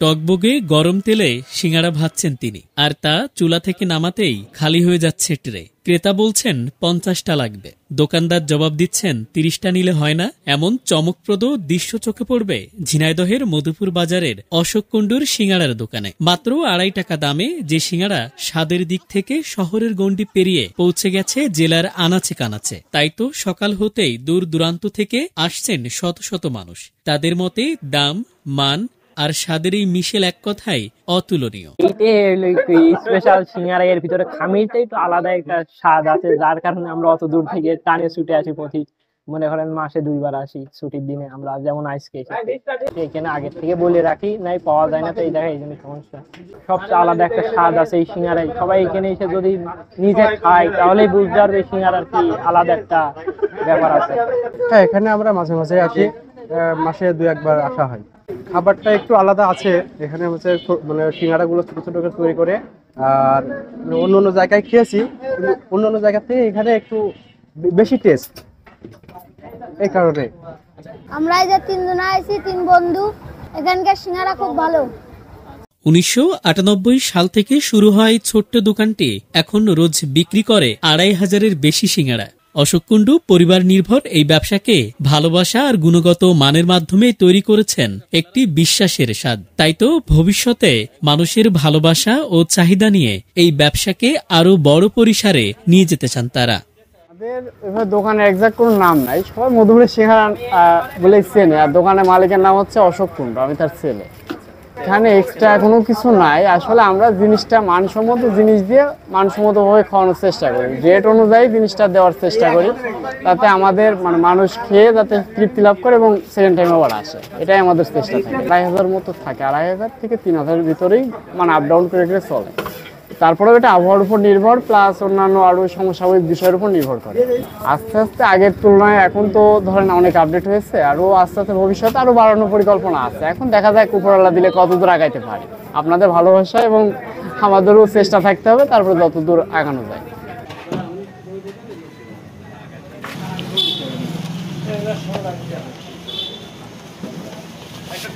টকবগে গরম তেলে সিঙ্গাড়া ভাজছেন তিনি, আর তা চুলা থেকে নামাতেই খালি হয়ে যাচ্ছে ট্রে। ক্রেতা বলছেন 50টা লাগবে। দোকানদার জবাব দিচ্ছেন 30টা নিলে হয় না। এমন চমকপ্রদ দৃশ্য চোখে পড়বে ঝিনাইদহের মধুপুর বাজারের অশোক কুণ্ডুর সিঙ্গাড়ার দোকানে। মাত্র 2.5 টাকা দামে যে সিঙ্গাড়া স্বাদের দিক থেকে শহরের গণ্ডি পেরিয়ে পৌঁছে গেছে জেলার আনাচে কানাচে। তাই তো সকাল হতেই দূর দূরান্ত থেকে আসছেন শত শত মানুষ। তাদের মতে দাম, মান আর স্বাদের এই মিশেল এক কথায় অতুলনীয়। স্পেশাল সিঙ্গারা, এর ভিতরে খামিরটা একটু আলাদা একটা স্বাদ আছে, যার কারণে আমরা অত দূর থেকে টানে ছুটে আসি। প্রতি মনে করেন মাসে 2 বার আসি ছুটির দিনে। আমরা যেমন আজকে এখানে আগের থেকে বলে রাখি, নাই পাওয়া যায় না, তো এই জায়গায় এই জন্য সমস্যা। সবচেয়ে আলাদা একটা স্বাদ আছে এই সিঙ্গারায়। সবাই এখানে এসে যদি নিজে খায় তাহলেই বুঝতে পারবে সিঙ্গারার কি আলাদা একটা ব্যাপার আছে। হ্যাঁ, এখানে আমরা মাঝে মাঝে আসি, মাসে 2-1 বার আসা হয়। খাবারটা একটু আলাদা আছে এখানে, হচ্ছে মানে সিঙ্গাড়াগুলো ছোট ছোট করে তৈরি করে। আর অন্য অন্য জায়গায় খেয়েছি, অন্য অন্য জায়গা থেকে এখানে একটু বেশি টেস্ট, এই কারণে। আমরা এই যে 3 জন আইছি, 3 বন্ধু, এখানকার সিঙ্গারা খুব ভালো। 1998 সাল থেকে শুরু হয় ছোট্ট দোকানটি এখন রোজ বিক্রি করে 2500-এর বেশি সিঙ্গাড়া। অশোক কুণ্ডু পরিবার নির্ভর এই ব্যবসাকে ভালোবাসা আর গুণগত মানের মাধ্যমে তৈরি করেছেন একটি বিশ্বাসের স্বাদ। তাই তো ভবিষ্যতে মানুষের ভালোবাসা ও চাহিদা নিয়ে এই ব্যবসাকে আরো বড় পরিসরে নিয়ে যেতে চান তারা। আমাদের দোকানের এক্সাক্ট কোনো নাম নাই, সবাই মধুপুরের সিঙ্গারা বলে চেনে। আর দোকানের মালিকের নাম হচ্ছে অশোক কুণ্ডু, আমি তার ছেলে। এখানে এক্সট্রা কোনো কিছু নাই। আসলে আমরা জিনিসটা মানসম্মত জিনিস দিয়ে মানসম্মতভাবে খাওয়ানোর চেষ্টা করি, রেট অনুযায়ী জিনিসটা দেওয়ার চেষ্টা করি, তাতে আমাদের মানে মানুষ খেয়ে যাতে তৃপ্তি লাভ করে এবং সেকেন্ড টাইম আবার আসে, এটাই আমাদের চেষ্টা থাকে। 2,500 মতো থাকে, 2,500 থেকে 3,000 ভিতরেই মানে আপ ডাউন করে করে চলে। তারপরেও এটা আবহাওয়ার উপর নির্ভর, প্লাস অন্যান্য আরো সমসাময়িক বিষয়ের উপর নির্ভর করে। আস্তে আস্তে আগের তুলনায় এখন তো ধরেন অনেক আপডেট হয়েছে, আরো আস্তে আস্তে ভবিষ্যতে আরো বাড়ানোর পরিকল্পনা আছে। এখন দেখা যায় উপরওয়ালা দিলে কতদূর আগাইতে পারে। আপনাদের ভালোবাসা এবং আমাদেরও চেষ্টা থাকতে হবে, তারপরে যতদূর আগানো যায়। আচ্ছা